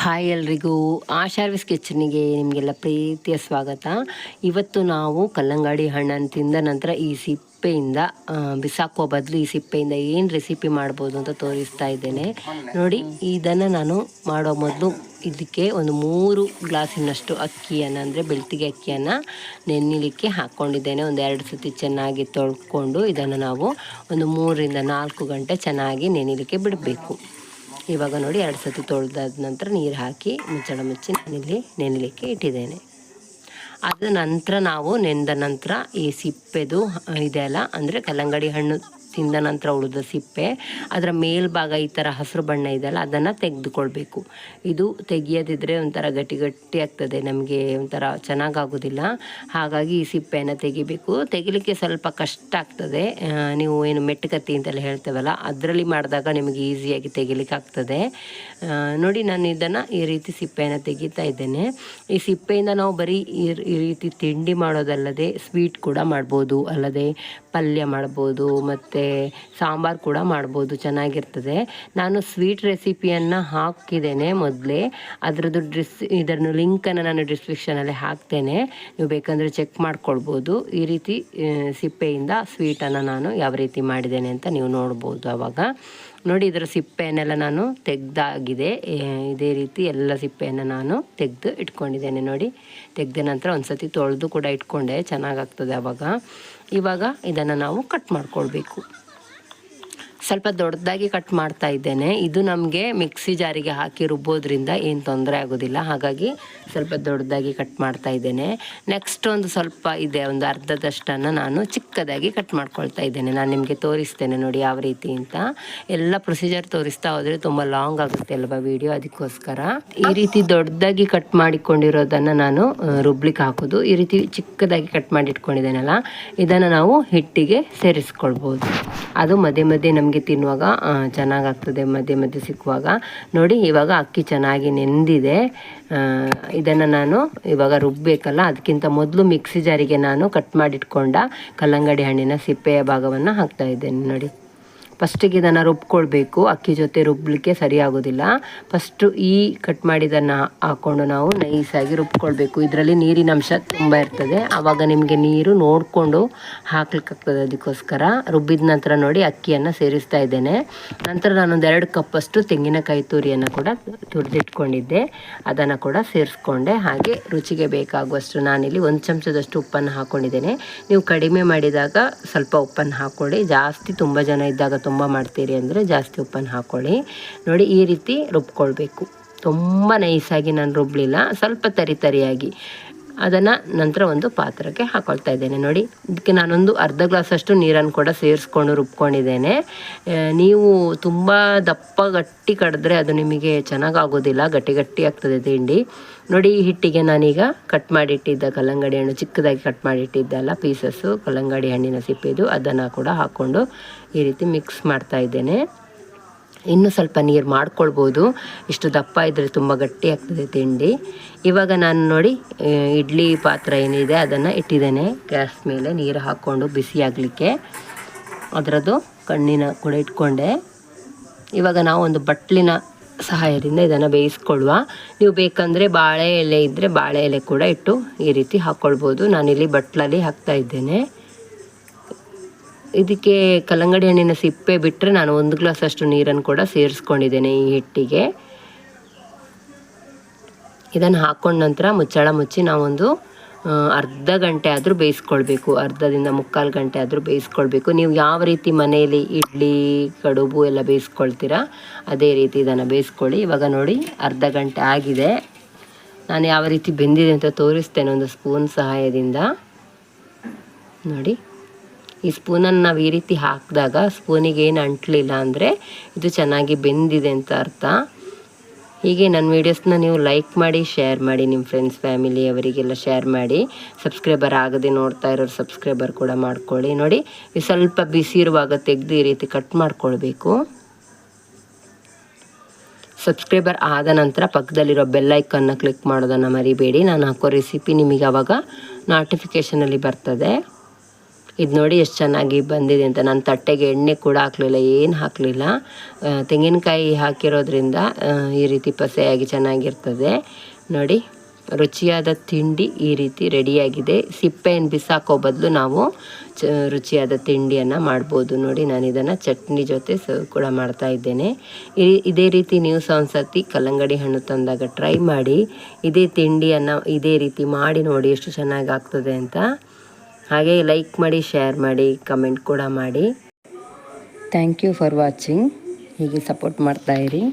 Hi ಎಲ್ರಿಗೂ ಆಶಾರ್ವಿಸ್ ಕಿಚನ್ನಿಗೆ ನಿಮಗೆಲ್ಲ ಪ್ರೀತಿಯ ಸ್ವಾಗತ. ಇವತ್ತು ನಾವು ಕಲ್ಲಂಗಡಿ ಹಣ್ಣನ್ನು ತಿಂದ ನಂತರ ಈ ಸಿಪ್ಪೆಯಿಂದ ಬಿಸಾಕೋ ಬದಲು ಈ ಸಿಪ್ಪೆಯಿಂದ ಏನು ರೆಸಿಪಿ ಮಾಡ್ಬೋದು ಅಂತ ತೋರಿಸ್ತಾ ಇದ್ದೇನೆ ನೋಡಿ. ಇದನ್ನು ನಾನು ಮಾಡೋ ಮೊದಲು ಇದಕ್ಕೆ ಒಂದು 3 ಗ್ಲಾಸಿನಷ್ಟು ಅಕ್ಕಿಯನ್ನು ಅಂದರೆ ಬೆಳ್ತಿಗೆ ಅಕ್ಕಿಯನ್ನು ನೆನೆಯಲಿಕ್ಕೆ ಹಾಕ್ಕೊಂಡಿದ್ದೇನೆ. ಒಂದು 2 ಸತಿ ಚೆನ್ನಾಗಿ ತೊಳ್ಕೊಂಡು ಇದನ್ನು ನಾವು ಒಂದು 3 ರಿಂದ 4 ಗಂಟೆ ಚೆನ್ನಾಗಿ ನೆನೆಯಲಿಕ್ಕೆ ಬಿಡಬೇಕು. ಇವಾಗ ನೋಡಿ 2 ಸತಿ ತೊಳೆದಾದ ನಂತರ ನೀರು ಹಾಕಿ ಮುಚ್ಚಳ ಮುಚ್ಚಿ ನಾನಿಲ್ಲಿ ನೆನೆಯಲಿಕ್ಕೆ ಇಟ್ಟಿದ್ದೇನೆ. ಅದ ನಂತರ ನಾವು ನೆನೆದ ನಂತರ ಈ ಸಿಪ್ಪೆದು ಇದೆಯಲ್ಲ, ಅಂದರೆ ಕಲ್ಲಂಗಡಿ ಹಣ್ಣು ತಿಂದ ನಂತರ ಉಳಿದ ಸಿಪ್ಪೆ, ಅದರ ಮೇಲ್ಭಾಗ ಈ ಥರ ಹಸಿರು ಬಣ್ಣ ಇದೆಯಲ್ಲ ಅದನ್ನು ತೆಗೆದುಕೊಳ್ಬೇಕು. ಇದು ತೆಗಿಯೋದಿದ್ರೆ ಒಂಥರ ಗಟ್ಟಿ ಆಗ್ತದೆ, ನಮಗೆ ಒಂಥರ ಚೆನ್ನಾಗಾಗೋದಿಲ್ಲ. ಹಾಗಾಗಿ ಈ ಸಿಪ್ಪೆಯನ್ನು ತೆಗಿಬೇಕು. ತೆಗಿಲಿಕ್ಕೆ ಸ್ವಲ್ಪ ಕಷ್ಟ ಆಗ್ತದೆ. ನೀವು ಏನು ಮೆಟ್ಟಕತ್ತಿ ಅಂತೆಲ್ಲ ಹೇಳ್ತೇವಲ್ಲ, ಅದರಲ್ಲಿ ಮಾಡಿದಾಗ ನಿಮಗೆ ಈಸಿಯಾಗಿ ತೆಗಿಲಿಕ್ಕೆ ಆಗ್ತದೆ. ನೋಡಿ, ನಾನು ಇದನ್ನು ಈ ರೀತಿ ಸಿಪ್ಪೆಯನ್ನು ತೆಗಿತಾ ಇದ್ದೇನೆ. ಈ ಸಿಪ್ಪೆಯಿಂದ ನಾವು ಬರೀ ಈ ರೀತಿ ತಿಂಡಿ ಮಾಡೋದಲ್ಲದೆ ಸ್ವೀಟ್ ಕೂಡ ಮಾಡ್ಬೋದು, ಅಲ್ಲದೆ ಪಲ್ಯ ಮಾಡ್ಬೋದು, ಮತ್ತು ಸಾಂಬಾರು ಕೂಡ ಮಾಡ್ಬೋದು, ಚೆನ್ನಾಗಿರ್ತದೆ. ನಾನು ಸ್ವೀಟ್ ರೆಸಿಪಿಯನ್ನು ಹಾಕಿದ್ದೇನೆ ಮೊದಲೇ, ಅದರದ್ದು ಇದನ್ನು ಲಿಂಕನ್ನು ನಾನು ಡಿಸ್ಕ್ರಿಪ್ಷನಲ್ಲಿ ಹಾಕ್ತೇನೆ, ನೀವು ಬೇಕಂದರೆ ಚೆಕ್ ಮಾಡ್ಕೊಳ್ಬೋದು. ಈ ರೀತಿ ಸಿಪ್ಪೆಯಿಂದ ಸ್ವೀಟನ್ನು ನಾನು ಯಾವ ರೀತಿ ಮಾಡಿದ್ದೇನೆ ಅಂತ ನೀವು ನೋಡ್ಬೋದು. ಆವಾಗ ನೋಡಿ, ಇದರ ಸಿಪ್ಪೆಯನ್ನೆಲ್ಲ ನಾನು ತೆಗೆದಾಗಿದೆ. ಇದೇ ರೀತಿ ಎಲ್ಲ ಸಿಪ್ಪೆಯನ್ನು ನಾನು ತೆಗೆದು ಇಟ್ಕೊಂಡಿದ್ದೇನೆ. ನೋಡಿ, ತೆಗೆದ ನಂತರ ಒಂದು ಸತಿ ತೊಳೆದು ಕೂಡ ಇಟ್ಕೊಂಡೆ, ಚೆನ್ನಾಗಾಗ್ತದೆ ಆವಾಗ. ಇವಾಗ ಇದನ್ನು ನಾವು ಕಟ್ ಮಾಡ್ಕೊಳ್ಬೇಕು. ಸ್ವಲ್ಪ ದೊಡ್ಡದಾಗಿ ಕಟ್ ಮಾಡ್ತಾ ಇದ್ದೇನೆ. ಇದು ನಮಗೆ ಮಿಕ್ಸಿ ಜಾರಿಗೆ ಹಾಕಿ ರುಬ್ಬೋದ್ರಿಂದ ಏನು ತೊಂದರೆ ಆಗೋದಿಲ್ಲ, ಹಾಗಾಗಿ ಸ್ವಲ್ಪ ದೊಡ್ಡದಾಗಿ ಕಟ್ ಮಾಡ್ತಾ ಇದ್ದೇನೆ. ನೆಕ್ಸ್ಟ್ ಒಂದು ಸ್ವಲ್ಪ ಇದೆ, ಒಂದು ಅರ್ಧದಷ್ಟನ್ನು ನಾನು ಚಿಕ್ಕದಾಗಿ ಕಟ್ ಮಾಡ್ಕೊಳ್ತಾ ಇದ್ದೇನೆ. ನಾನು ನಿಮಗೆ ತೋರಿಸ್ತೇನೆ ನೋಡಿ ಯಾವ ರೀತಿ ಅಂತ. ಎಲ್ಲ ಪ್ರೊಸೀಜರ್ ತೋರಿಸ್ತಾ ಹೋದರೆ ತುಂಬ ಲಾಂಗ್ ಆಗುತ್ತೆ ಅಲ್ವಾ ವಿಡಿಯೋ, ಅದಕ್ಕೋಸ್ಕರ ಈ ರೀತಿ ದೊಡ್ಡದಾಗಿ ಕಟ್ ಮಾಡಿಕೊಂಡಿರೋದನ್ನು ನಾನು ರುಬ್ಲಿಕ್ಕೆ ಹಾಕೋದು. ಈ ರೀತಿ ಚಿಕ್ಕದಾಗಿ ಕಟ್ ಮಾಡಿ ಇಟ್ಕೊಂಡಿದ್ದೇನಲ್ಲ, ಇದನ್ನು ನಾವು ಹಿಟ್ಟಿಗೆ ಸೇರಿಸ್ಕೊಳ್ಬೋದು. ಅದು ಮಧ್ಯೆ ಮಧ್ಯೆ ನಮಗೆ ತಿನ್ನುವಾಗ ಚೆನ್ನಾಗಾಗ್ತದೆ, ಮಧ್ಯೆ ಮಧ್ಯೆ ಸಿಕ್ಕುವಾಗ. ನೋಡಿ, ಇವಾಗ ಅಕ್ಕಿ ಚೆನ್ನಾಗಿ ನೆಂದಿದೆ. ಇದನ್ನು ನಾನು ಇವಾಗ ರುಬ್ಬಬೇಕಲ್ಲ, ಅದಕ್ಕಿಂತ ಮೊದಲು ಮಿಕ್ಸಿ ಜಾರಿಗೆ ನಾನು ಕಟ್ ಮಾಡಿಟ್ಕೊಂಡ ಕಲ್ಲಂಗಡಿ ಹಣ್ಣಿನ ಸಿಪ್ಪೆಯ ಭಾಗವನ್ನು ಹಾಕ್ತಾ ಇದ್ದೇನೆ. ನೋಡಿ, ಫಸ್ಟಿಗೆ ಇದನ್ನು ರುಬ್ಕೊಳ್ಬೇಕು. ಅಕ್ಕಿ ಜೊತೆ ರುಬ್ಬಲಿಕ್ಕೆ ಸರಿ ಆಗೋದಿಲ್ಲ. ಫಸ್ಟು ಈ ಕಟ್ ಮಾಡಿದ್ದನ್ನು ಹಾಕ್ಕೊಂಡು ನಾವು ನೈಸಾಗಿ ರುಬ್ಕೊಳ್ಬೇಕು. ಇದರಲ್ಲಿ ನೀರಿನ ಅಂಶ ತುಂಬ ಇರ್ತದೆ, ಆವಾಗ ನಿಮಗೆ ನೀರು ನೋಡಿಕೊಂಡು ಹಾಕ್ಲಿಕ್ಕಾಗ್ತದೆ. ಅದಕ್ಕೋಸ್ಕರ ರುಬ್ಬಿದ ನಂತರ ನೋಡಿ ಅಕ್ಕಿಯನ್ನು ಸೇರಿಸ್ತಾ ಇದ್ದೇನೆ. ನಂತರ ನಾನೊಂದು 2 ಕಪ್ಪಷ್ಟು ತೆಂಗಿನಕಾಯಿ ತುರಿಯನ್ನು ಕೂಡ ತುರಿದಿಟ್ಕೊಂಡಿದ್ದೆ, ಅದನ್ನು ಕೂಡ ಸೇರಿಸ್ಕೊಂಡೆ. ಹಾಗೆ ರುಚಿಗೆ ಬೇಕಾಗುವಷ್ಟು ನಾನಿಲ್ಲಿ 1 ಚಮಚದಷ್ಟು ಉಪ್ಪನ್ನು ಹಾಕ್ಕೊಂಡಿದ್ದೇನೆ. ನೀವು ಕಡಿಮೆ ಮಾಡಿದಾಗ ಸ್ವಲ್ಪ ಉಪ್ಪನ್ನು ಹಾಕ್ಕೊಳ್ಳಿ. ಜಾಸ್ತಿ ತುಂಬ ಜನ ಇದ್ದಾಗ ತುಂಬ ಮಾಡ್ತೀರಿ ಅಂದರೆ ಜಾಸ್ತಿ ಉಪ್ಪನ್ನು ಹಾಕ್ಕೊಳ್ಳಿ. ನೋಡಿ, ಈ ರೀತಿ ರುಬ್ಕೊಳ್ಬೇಕು. ತುಂಬ ನೈಸಾಗಿ ನಾನು ರುಬ್ಬಲಿಲ್ಲ, ಸ್ವಲ್ಪ ತರಿಯಾಗಿ. ಅದನ್ನು ನಂತರ ಒಂದು ಪಾತ್ರಕ್ಕೆ ಹಾಕ್ಕೊಳ್ತಾ ಇದ್ದೇನೆ. ನೋಡಿ, ಇದಕ್ಕೆ ನಾನೊಂದು ಅರ್ಧ ಗ್ಲಾಸಷ್ಟು ನೀರನ್ನು ಕೂಡ ಸೇರಿಸ್ಕೊಂಡು ರುಬ್ಕೊಂಡಿದ್ದೇನೆ. ನೀವು ತುಂಬ ದಪ್ಪ ಗಟ್ಟಿ ಕಡಿದ್ರೆ ಅದು ನಿಮಗೆ ಚೆನ್ನಾಗಾಗೋದಿಲ್ಲ, ಗಟ್ಟಿ ಆಗ್ತದೆ ತಿಂಡಿ. ನೋಡಿ, ಈ ಹಿಟ್ಟಿಗೆ ನಾನೀಗ ಕಟ್ ಮಾಡಿಟ್ಟಿದ್ದ ಕಲ್ಲಂಗಡಿ ಹಣ್ಣು, ಚಿಕ್ಕದಾಗಿ ಕಟ್ ಮಾಡಿಟ್ಟಿದ್ದಲ್ಲ ಪೀಸಸ್ಸು ಕಲ್ಲಂಗಡಿ ಹಣ್ಣಿನ ಸಿಪ್ಪೆದು, ಅದನ್ನು ಕೂಡ ಹಾಕ್ಕೊಂಡು ಈ ರೀತಿ ಮಿಕ್ಸ್ ಮಾಡ್ತಾ ಇದ್ದೇನೆ. ಇನ್ನೂ ಸ್ವಲ್ಪ ನೀರು ಮಾಡ್ಕೊಳ್ಬೋದು, ಇಷ್ಟು ದಪ್ಪ ಇದ್ದರೆ ತುಂಬ ಗಟ್ಟಿ ಆಗ್ತದೆ ತಿಂಡಿ. ಇವಾಗ ನಾನು ನೋಡಿ ಇಡ್ಲಿ ಪಾತ್ರ ಏನಿದೆ ಅದನ್ನು ಇಟ್ಟಿದ್ದೇನೆ ಗ್ಯಾಸ್ ಮೇಲೆ, ನೀರು ಹಾಕ್ಕೊಂಡು ಬಿಸಿ ಆಗಲಿಕ್ಕೆ. ಅದರದ್ದು ಕಣ್ಣಿನ ಕೂಡ ಇಟ್ಕೊಂಡೆ. ಇವಾಗ ನಾವು ಒಂದು ಬಟ್ಲಿನ ಸಹಾಯದಿಂದ ಇದನ್ನು ಬೇಯಿಸ್ಕೊಳ್ಳುವ. ನೀವು ಬೇಕಂದರೆ ಬಾಳೆ ಎಲೆ ಇದ್ದರೆ ಬಾಳೆ ಎಲೆ ಕೂಡ ಇಟ್ಟು ಈ ರೀತಿ ಹಾಕ್ಕೊಳ್ಬೋದು. ನಾನಿಲ್ಲಿ ಬಟ್ಲಲ್ಲಿ ಹಾಕ್ತಾ ಇದ್ದೇನೆ. ಇದಕ್ಕೆ ಕಲ್ಲಂಗಡಿ ಹಣ್ಣಿನ ಸಿಪ್ಪೆ ಬಿಟ್ಟರೆ ನಾನು 1 ಗ್ಲಾಸ್ ಅಷ್ಟು ನೀರನ್ನು ಕೂಡ ಸೇರಿಸ್ಕೊಂಡಿದ್ದೇನೆ ಈ ಹಿಟ್ಟಿಗೆ. ಇದನ್ನು ಹಾಕ್ಕೊಂಡ ನಂತರ ಮುಚ್ಚಳ ಮುಚ್ಚಿ ನಾವೊಂದು ಅರ್ಧ ಗಂಟೆ ಆದರೂ ಬೇಯಿಸ್ಕೊಳ್ಬೇಕು, ಅರ್ಧದಿಂದ 3/4 ಗಂಟೆ ಆದರೂ ಬೇಯಿಸ್ಕೊಳ್ಬೇಕು. ನೀವು ಯಾವ ರೀತಿ ಮನೆಯಲ್ಲಿ ಇಡ್ಲಿ ಕಡುಬು ಎಲ್ಲ ಬೇಯಿಸ್ಕೊಳ್ತೀರಾ ಅದೇ ರೀತಿ ಇದನ್ನು ಬೇಯಿಸ್ಕೊಳ್ಳಿ. ಇವಾಗ ನೋಡಿ ಅರ್ಧ ಗಂಟೆ ಆಗಿದೆ. ನಾನು ಯಾವ ರೀತಿ ಬೆಂದಿದೆ ಅಂತ ತೋರಿಸ್ತೇನೆ ಒಂದು ಸ್ಪೂನ್ ಸಹಾಯದಿಂದ. ನೋಡಿ, ಈ ಸ್ಪೂನನ್ನು ನಾವು ಈ ರೀತಿ ಹಾಕಿದಾಗ ಸ್ಪೂನಿಗೆ ಏನು ಅಂಟಲಿಲ್ಲ ಅಂದರೆ ಇದು ಚೆನ್ನಾಗಿ ಬೆಂದಿದೆ ಅಂತ ಅರ್ಥ. ಹೀಗೆ ನನ್ನ ವೀಡಿಯೋಸ್ನ ನೀವು ಲೈಕ್ ಮಾಡಿ, ಶೇರ್ ಮಾಡಿ, ನಿಮ್ಮ ಫ್ರೆಂಡ್ಸ್ ಫ್ಯಾಮಿಲಿ ಅವರಿಗೆಲ್ಲ ಶೇರ್ ಮಾಡಿ. ಸಬ್ಸ್ಕ್ರೈಬರ್ ಆಗದೆ ನೋಡ್ತಾ ಇರೋರು ಸಬ್ಸ್ಕ್ರೈಬರ್ ಕೂಡ ಮಾಡ್ಕೊಳ್ಳಿ. ನೋಡಿ, ಈ ಸ್ವಲ್ಪ ಬಿಸಿ ಇರುವಾಗ ತೆಗೆದು ಈ ರೀತಿ ಕಟ್ ಮಾಡ್ಕೊಳ್ಬೇಕು. ಸಬ್ಸ್ಕ್ರೈಬರ್ ಆದ ನಂತರ ಪಕ್ಕದಲ್ಲಿರೋ ಬೆಲ್ ಐಕನ್ನ ಕ್ಲಿಕ್ ಮಾಡೋದನ್ನು ಮರಿಬೇಡಿ. ನಾನು ಹಾಕೋ ರೆಸಿಪಿ ನಿಮಗೆ ಆವಾಗ ನೋಟಿಫಿಕೇಷನಲ್ಲಿ ಬರ್ತದೆ. ಇದು ನೋಡಿ ಎಷ್ಟು ಚೆನ್ನಾಗಿ ಬಂದಿದೆ ಅಂತ. ನಾನು ತಟ್ಟೆಗೆ ಎಣ್ಣೆ ಕೂಡ ಹಾಕಲಿಲ್ಲ, ಏನು ಹಾಕಲಿಲ್ಲ. ತೆಂಗಿನಕಾಯಿ ಹಾಕಿರೋದ್ರಿಂದ ಈ ರೀತಿ ಪಸೆಯಾಗಿ ಚೆನ್ನಾಗಿರ್ತದೆ ನೋಡಿ. ರುಚಿಯಾದ ತಿಂಡಿ ಈ ರೀತಿ ರೆಡಿಯಾಗಿದೆ. ಸಿಪ್ಪೆಯನ್ನು ಬಿಸಾಕೋ ಬದಲು ನಾವು ರುಚಿಯಾದ ತಿಂಡಿಯನ್ನು ಮಾಡ್ಬೋದು ನೋಡಿ. ನಾನು ಇದನ್ನು ಚಟ್ನಿ ಜೊತೆ ಸರ್ವ್ ಕೂಡ ಮಾಡ್ತಾ ಇದ್ದೇನೆ. ಇದೇ ರೀತಿ ನೀವು ಸಹ ಒಂದ್ಸತಿ ಕಲ್ಲಂಗಡಿ ಹಣ್ಣು ತಂದಾಗ ಟ್ರೈ ಮಾಡಿ. ಇದೇ ತಿಂಡಿಯನ್ನು ಇದೇ ರೀತಿ ಮಾಡಿ ನೋಡಿ ಎಷ್ಟು ಚೆನ್ನಾಗಿ ಆಗ್ತದೆ ಅಂತ. ಹಾಗೆ ಲೈಕ್ ಮಾಡಿ, ಶೇರ್ ಮಾಡಿ, ಕಮೆಂಟ್ ಕೂಡ ಮಾಡಿ. Thank you for watching. ಹೀಗೆ ಸಪೋರ್ಟ್ ಮಾಡ್ತಾಯಿರಿ.